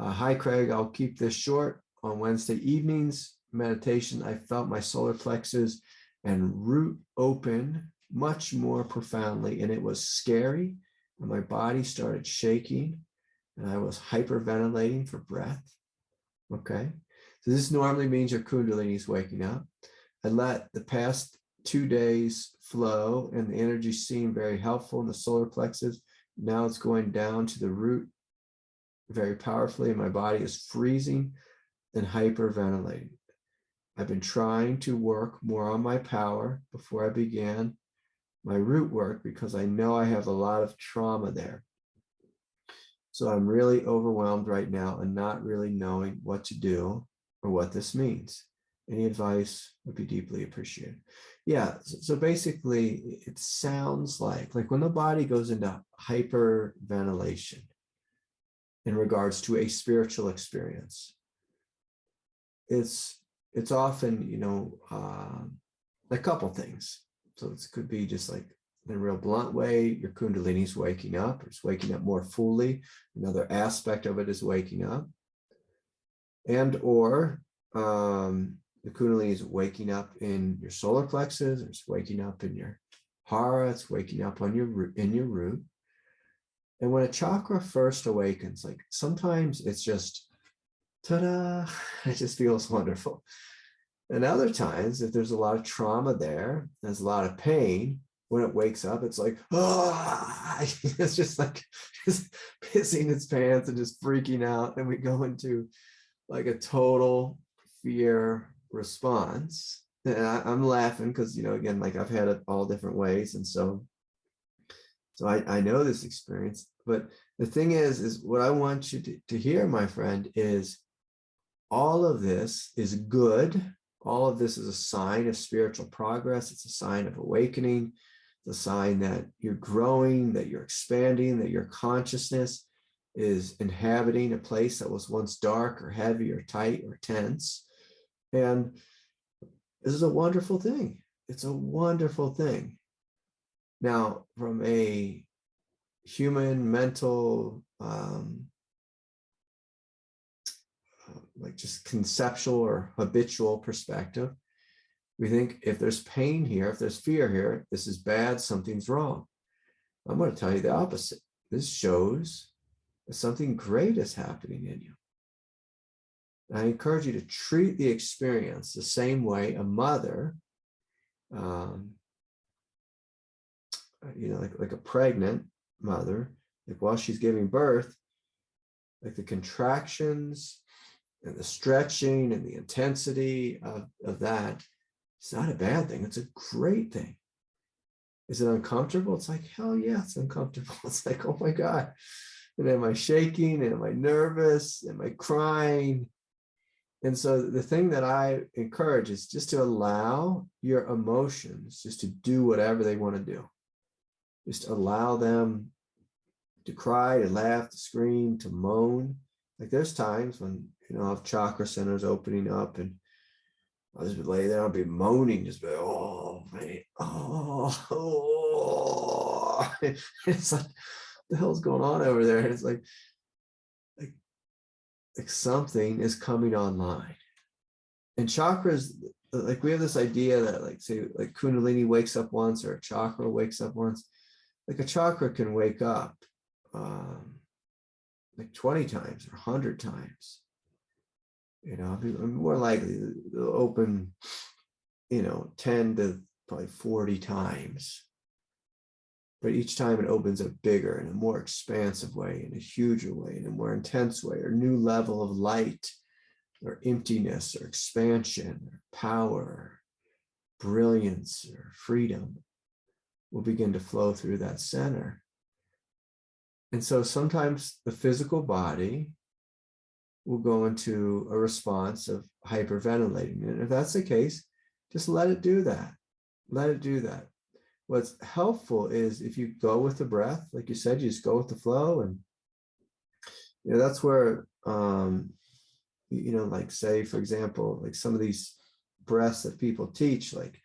Hi, Craig. I'll keep this short. On Wednesday evenings, meditation, I felt my solar plexus and root open much more profoundly, and it was scary. And my body started shaking, and I was hyperventilating for breath. Okay. So this normally means your Kundalini is waking up. I let the past 2 days flow, and the energy seemed very helpful in the solar plexus. Now it's going down to the root very powerfully, and my body is freezing and hyperventilating. I've been trying to work more on my power before I began my root work because I know I have a lot of trauma there. So I'm really overwhelmed right now and not really knowing what to do or what this means. Any advice would be deeply appreciated. Yeah, so basically it sounds like when the body goes into hyperventilation in regards to a spiritual experience, it's often, a couple things. So it could be just like in a real blunt way, your Kundalini is waking up, or it's waking up more fully. Another aspect of it is waking up. And or the Kundalini is waking up in your solar plexus, or it's waking up in your hara, it's waking up on in your root. And when a chakra first awakens, like sometimes it's just, ta-da, it just feels wonderful. And other times, if there's a lot of trauma there, there's a lot of pain, when it wakes up, it's like, ah, it's just like just pissing its pants and just freaking out. And we go into like a total fear response. And I'm laughing because, again, like I've had it all different ways. And so I know this experience. But the thing is what I want you to hear, my friend, is all of this is good. All of this is a sign of spiritual progress. It's a sign of awakening. It's a sign that you're growing, that you're expanding, that your consciousness is inhabiting a place that was once dark or heavy or tight or tense. And this is a wonderful thing. It's a wonderful thing. Now, from a human mental, like just conceptual or habitual perspective, we think if there's pain here, if there's fear here, this is bad, something's wrong. I'm going to tell you the opposite. This shows that something great is happening in you. And I encourage you to treat the experience the same way a mother, like a pregnant mother, like while she's giving birth, like the contractions and the stretching and the intensity of that, it's not a bad thing. It's a great thing. Is it uncomfortable? It's like, hell yeah, it's uncomfortable. It's like, oh my God. And am I shaking? And am I nervous? Am I crying? And so the thing that I encourage is just to allow your emotions just to do whatever they want to do. Just allow them to cry, to laugh, to scream, to moan. Like there's times when, I have chakra centers opening up and I'll just be laying there, I'll be moaning, just be, oh, man, oh. It's like, what the hell's going on over there? And it's like something is coming online. And chakras, like we have this idea that like, say, like Kundalini wakes up once or a chakra wakes up once. Like a chakra can wake up like 20 times or 100 times. I'm more likely to open, 10 to probably 40 times. But each time it opens up bigger in a more expansive way, in a huger way, in a more intense way, or new level of light, or emptiness, or expansion, or power, brilliance, or freedom will begin to flow through that center. And so sometimes the physical body will go into a response of hyperventilating. And if that's the case, just let it do that. Let it do that. What's helpful is if you go with the breath, like you said, you just go with the flow. And, that's where, like say, for example, like some of these breaths that people teach, like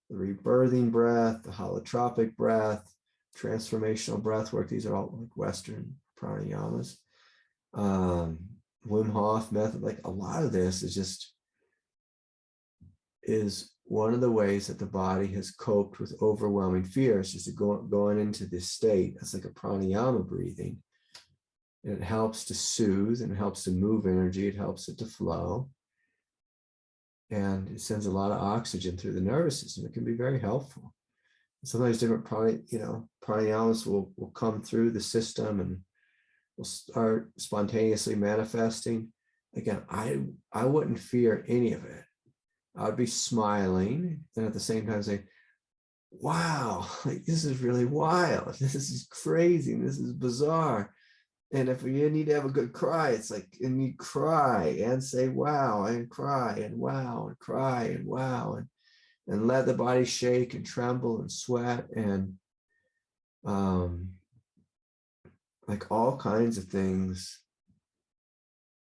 the rebirthing breath, the holotropic breath, transformational breath work. These are all like Western pranayamas. Wim Hof method, like a lot of this is one of the ways that the body has coped with overwhelming fears, just going into this state. That's like a pranayama breathing. And it helps to soothe and it helps to move energy. It helps it to flow. And it sends a lot of oxygen through the nervous system. It can be very helpful. Sometimes different pranayamas will come through the system and will start spontaneously manifesting. Again, I wouldn't fear any of it. I would be smiling and at the same time say, wow, like this is really wild. This is crazy. This is bizarre. And if you need to have a good cry, it's like, and you cry and say, wow, and cry and wow, and cry and wow, and let the body shake and tremble and sweat and like all kinds of things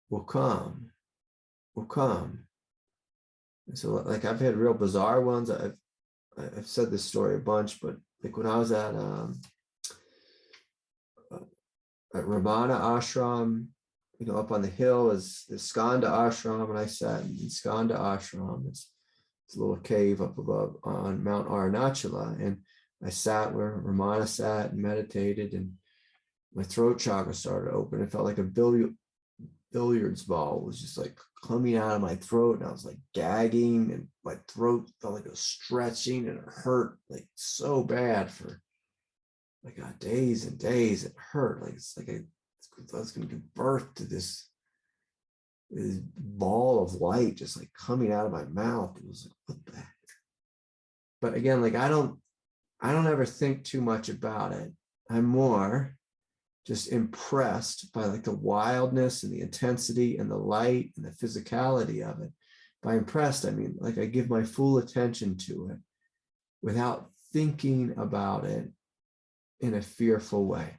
will come. And so like I've had real bizarre ones. I've said this story a bunch, but like when I was at Ramana ashram, up on the hill is the Skanda ashram, and I sat in Skanda ashram. It's a little cave up above on Mount Arunachala, and I sat where Ramana sat and meditated, and my throat chakra started to open. It felt like a billiards ball was just like coming out of my throat, and I was like gagging, and my throat felt like it was stretching, and it hurt like so bad for like days and days. It hurt like it's like I was going to give birth to this ball of light just like coming out of my mouth. It was like, what the heck? But again, like I don't ever think too much about it. I'm more just impressed by like the wildness and the intensity and the light and the physicality of it. By impressed, I mean like I give my full attention to it without thinking about it in a fearful way.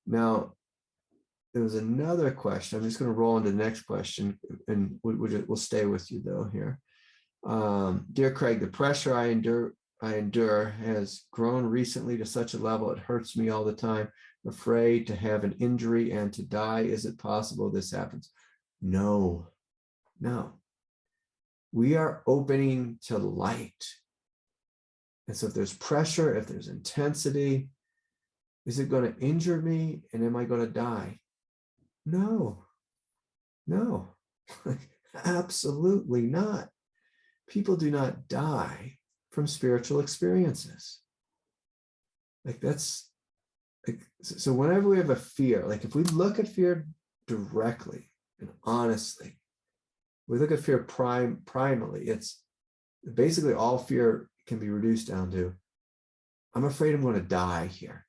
Now, there was another question. I'm just going to roll into the next question, and we'll stay with you though here. Dear Craig, the pressure I endure has grown recently to such a level it hurts me all the time. I'm afraid to have an injury and to die. Is it possible this happens? No. We are opening to light. And so if there's pressure, if there's intensity, is it going to injure me and am I going to die? No, absolutely not. People do not die from spiritual experiences. Like that's, like, so whenever we have a fear, like if we look at fear directly and honestly, we look at fear primally, it's basically all fear can be reduced down to, I'm afraid I'm going to die here.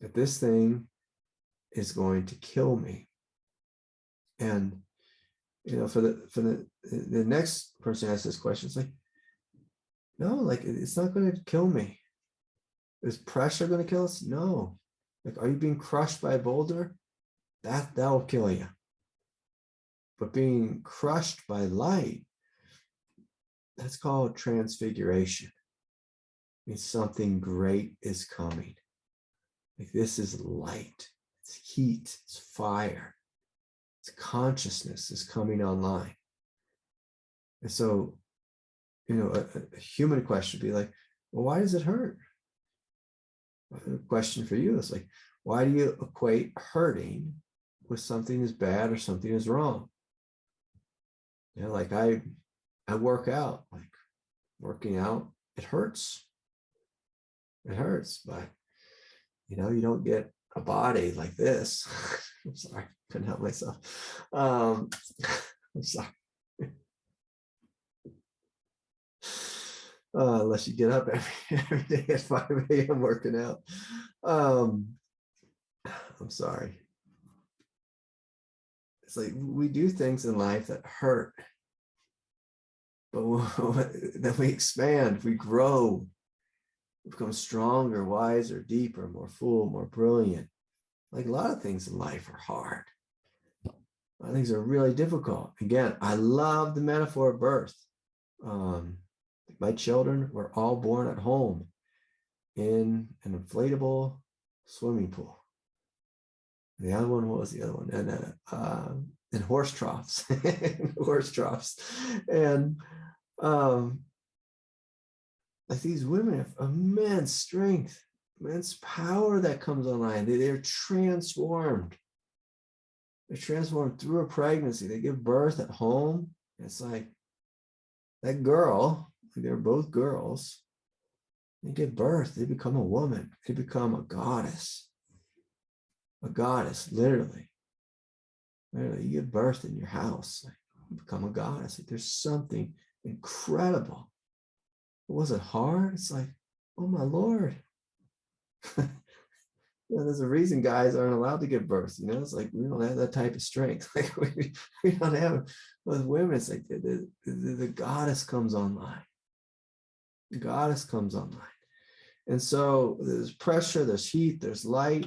That this thing is going to kill me. And for the next person who asks this question, it's like, no, like it's not going to kill me. Is pressure going to kill us? No. Like, are you being crushed by a boulder? That will kill you. But being crushed by light, that's called transfiguration. It means something great is coming. Like this is light, it's heat, it's fire, it's consciousness is coming online. And so, a human question would be like, well, why does it hurt? A question for you is like, why do you equate hurting with something is bad or something is wrong? Like I work out, like working out, it hurts. It hurts, but you don't get a body like this. I'm sorry, couldn't help myself. I'm sorry. Unless you get up every day at 5 a.m. working out. I'm sorry. It's like we do things in life that hurt, but then we expand, we grow, we become stronger, wiser, deeper, more full, more brilliant. Like a lot of things in life are hard. A lot of things are really difficult. Again, I love the metaphor of birth. My children were all born at home in an inflatable swimming pool. The other one, what was the other one? And horse troughs, horse troughs, and like these women have immense strength, immense power that comes online. They're transformed. They're transformed through a pregnancy. They give birth at home. It's like that girl, they're both girls. They give birth, they become a woman. They become a goddess. A goddess, literally. Literally, you give birth in your house. Like, you become a goddess. Like, there's something incredible. Was it hard? It's like, oh my Lord. There's a reason guys aren't allowed to give birth. It's like we don't have that type of strength. Like we don't have it. With women. It's like the goddess comes online. The goddess comes online. And so there's pressure, there's heat, there's light.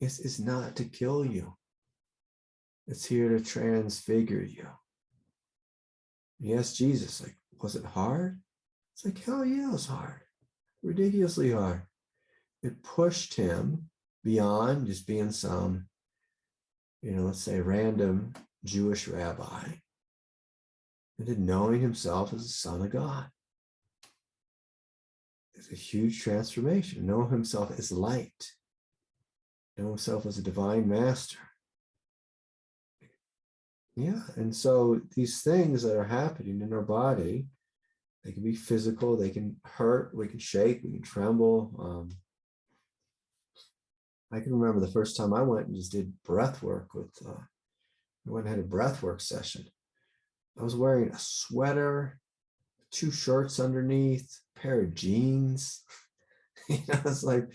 It's not to kill you. It's here to transfigure you. Yes, Jesus, like, was it hard? It's like, hell yeah, it was hard. Ridiculously hard. It pushed him beyond just being some, let's say random Jewish rabbi, into knowing himself as a son of God. It's a huge transformation. Know himself as light. Know himself as a divine master. Yeah, and so these things that are happening in our body, they can be physical, they can hurt, we can shake, we can tremble. I can remember the first time I went and just did breath work I went and had a breath work session. I was wearing a sweater, 2 shirts underneath, a pair of jeans. It's like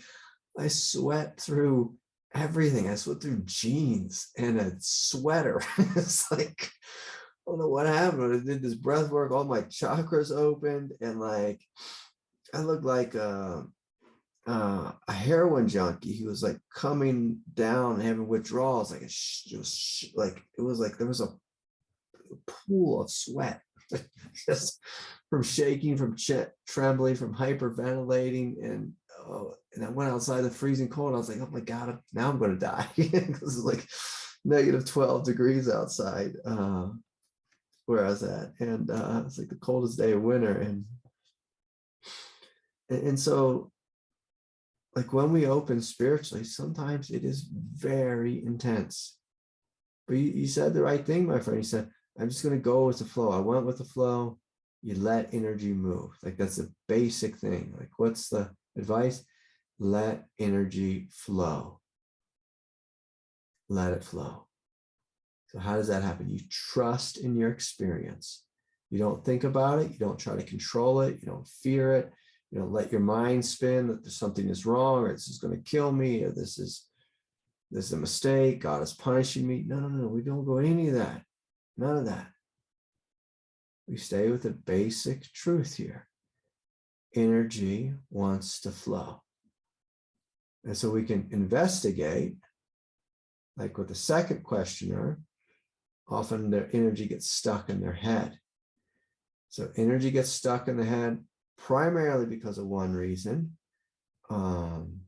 I sweat through everything. I sweat through jeans and a sweater. It's like, I don't know what happened. I did this breath work, all my chakras opened, and like I looked like a heroin junkie who was like coming down and having withdrawals. Like it was like there was a pool of sweat just from shaking, from trembling, from hyperventilating, and I went outside the freezing cold. I was like, oh my God, now I'm going to die. This is like negative 12 degrees outside where I was at, and it's like the coldest day of winter, and so like when we open spiritually, sometimes it is very intense. But you said the right thing, my friend. You said, I'm just going to go with the flow. I went with the flow. You let energy move. Like that's a basic thing. Like what's the advice? Let energy flow. Let it flow. So how does that happen? You trust in your experience. You don't think about it. You don't try to control it. You don't fear it. You don't let your mind spin that there's something is wrong, or this is going to kill me, or this is a mistake. God is punishing me. No. We don't go any of that. None of that. We stay with the basic truth here. Energy wants to flow. And so we can investigate, like with the second questioner, often their energy gets stuck in their head. So energy gets stuck in the head primarily because of one reason. And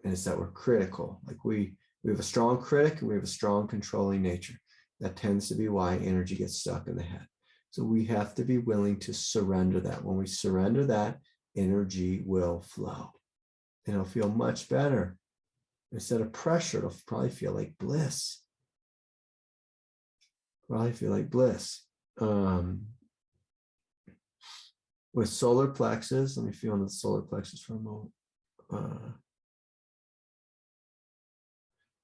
it's that we're critical. Like we have a strong critic and we have a strong controlling nature. That tends to be why energy gets stuck in the head. So we have to be willing to surrender that. When we surrender that, energy will flow. And it'll feel much better. Instead of pressure, it'll probably feel like bliss. Probably feel like bliss. With solar plexus, let me feel into the solar plexus for a moment.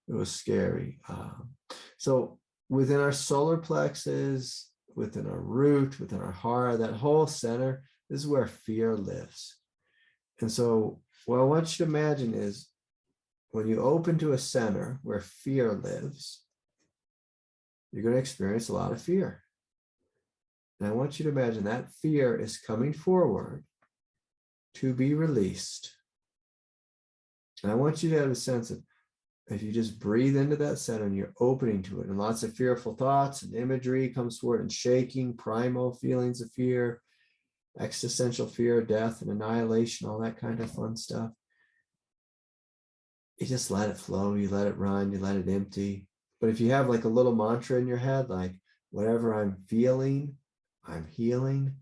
It was scary. So within our solar plexus, within our root, within our heart, that whole center, this is where fear lives. And so what I want you to imagine is when you open to a center where fear lives, you're going to experience a lot of fear. And I want you to imagine that fear is coming forward to be released. And I want you to have a sense of, if you just breathe into that center and you're opening to it, and lots of fearful thoughts and imagery comes forward, and shaking, primal feelings of fear, existential fear, death and annihilation, all that kind of fun stuff. you just let it flow, you let it run, you let it empty. But if you have like a little mantra in your head, like whatever I'm feeling, I'm healing,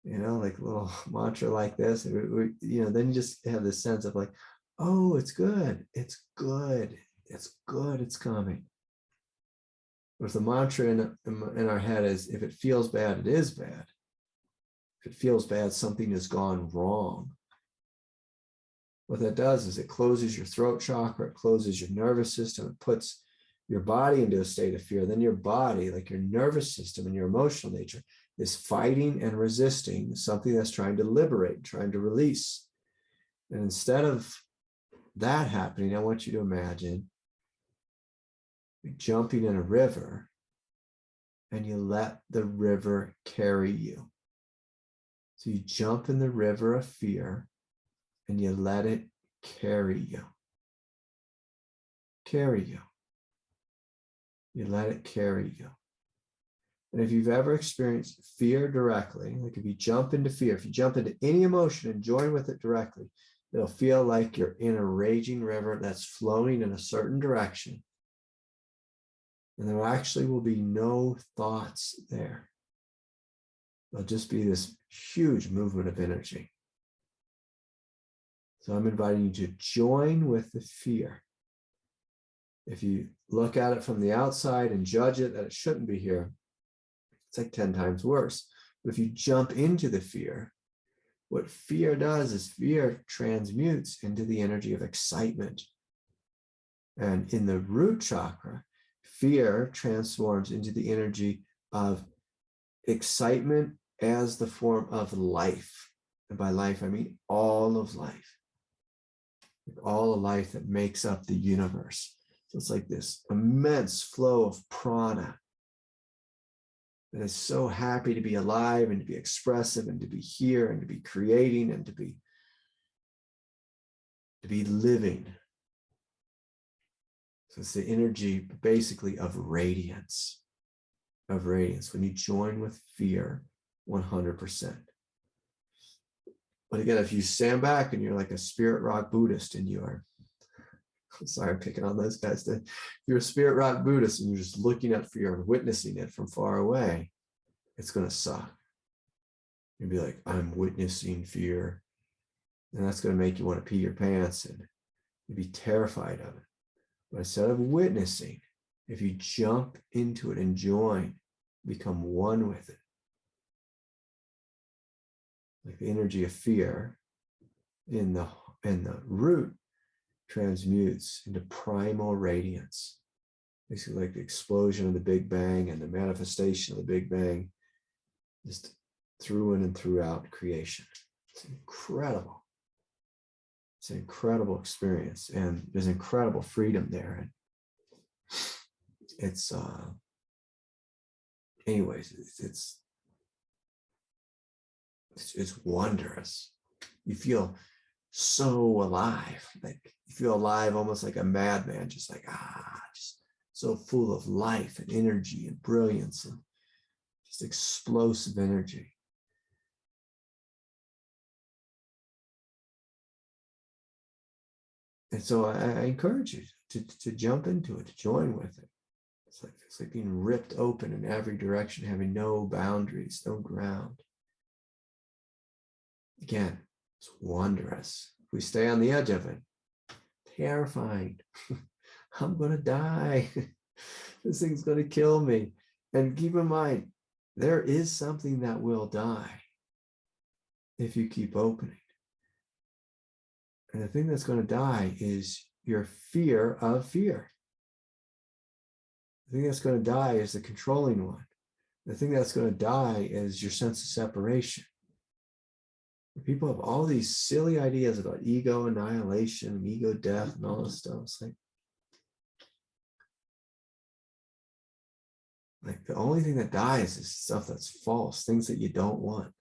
like a little mantra like this, then you just have this sense of like, oh, it's good, it's good, it's good, it's coming. But if the mantra in our head is, if it feels bad, it is bad. If it feels bad, something has gone wrong. What that does is it closes your throat chakra, it closes your nervous system, it puts your body into a state of fear. Then your body, like your nervous system and your emotional nature, is fighting and resisting something that's trying to liberate, trying to release. And instead of that happening, I want you to imagine jumping in a river and you let the river carry you. So you jump in the river of fear and you let it carry you. Carry you. You let it carry you. And if you've ever experienced fear directly, like if you jump into fear, if you jump into any emotion and join with it directly, it'll feel like you're in a raging river that's flowing in a certain direction. And there actually will be no thoughts there. There'll just be this huge movement of energy. So I'm inviting you to join with the fear. If you look at it from the outside and judge it that it shouldn't be here, it's like 10 times worse. But if you jump into the fear, what fear does is fear transmutes into the energy of excitement. And in the root chakra, fear transforms into the energy of excitement as the form of life. And by life, I mean all of life. All of life that makes up the universe. So it's like this immense flow of prana that is so happy to be alive and to be expressive and to be here and to be creating and to be living. So it's the energy basically of radiance, when you join with fear 100%. But again, if you stand back and you're like a spirit rock Buddhist and sorry, I'm picking on those guys. If you're a spirit rock Buddhist and you're just looking at fear and witnessing it from far away, it's going to suck. You'll be like, I'm witnessing fear. And that's going to make you want to pee your pants and you'll be terrified of it. But instead of witnessing, if you jump into it and join, become one with it. Like the energy of fear in the root transmutes into primal radiance. Basically like the explosion of the Big Bang and the manifestation of the Big Bang just through in and throughout creation. It's incredible. It's an incredible experience and there's incredible freedom there. And it's it's wondrous. You feel so alive, like you feel alive almost like a madman, just like just so full of life and energy and brilliance and just explosive energy. And so I encourage you to jump into it, to join with it. It's like being ripped open in every direction, having no boundaries, no ground. Again, it's wondrous. If we stay on the edge of it, terrifying. I'm going to die. This thing's going to kill me. And keep in mind, there is something that will die if you keep opening. And the thing that's going to die is your fear of fear. The thing that's going to die is the controlling one. The thing that's going to die is your sense of separation. People have all these silly ideas about ego annihilation and ego death and all this stuff. It's like the only thing that dies is stuff that's false, things that you don't want.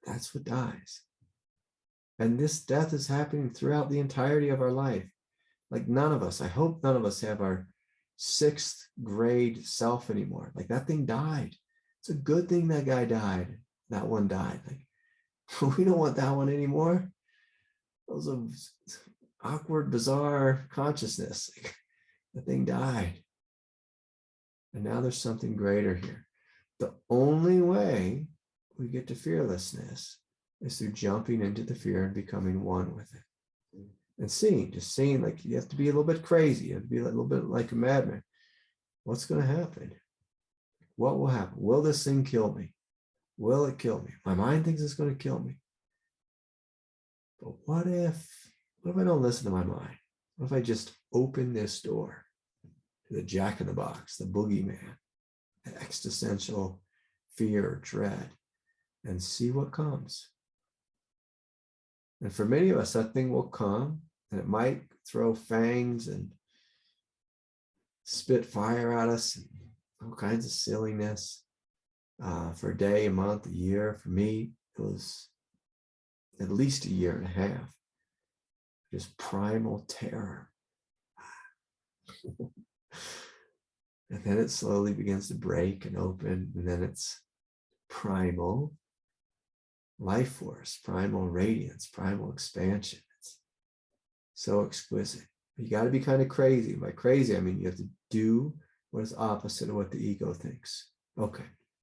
That's what dies. And this death is happening throughout the entirety of our life. Like none of us, I hope none of us have our 6th grade self anymore. Like that thing died. It's a good thing that guy died. That one died. Like We don't want that one anymore. Those are awkward, bizarre consciousness. The thing died. And now there's something greater here. The only way we get to fearlessness is through jumping into the fear and becoming one with it. And just seeing, like you have to be a little bit crazy. You have to be a little bit like a madman. What's going to happen? What will happen? Will this thing kill me? Will it kill me? My mind thinks it's going to kill me. But what if I don't listen to my mind? What if I just open this door to the jack-in-the-box, the boogeyman, the existential fear or dread, and see what comes? And for many of us, that thing will come, and it might throw fangs and spit fire at us and all kinds of silliness for a day, a month, a year. For me, it was at least a year and a half. Just primal terror. And then it slowly begins to break and open, and then it's primal life force, primal radiance, primal expansion. It's so exquisite. You got to be kind of crazy. By crazy, I mean you have to do what is opposite of what the ego thinks. Okay,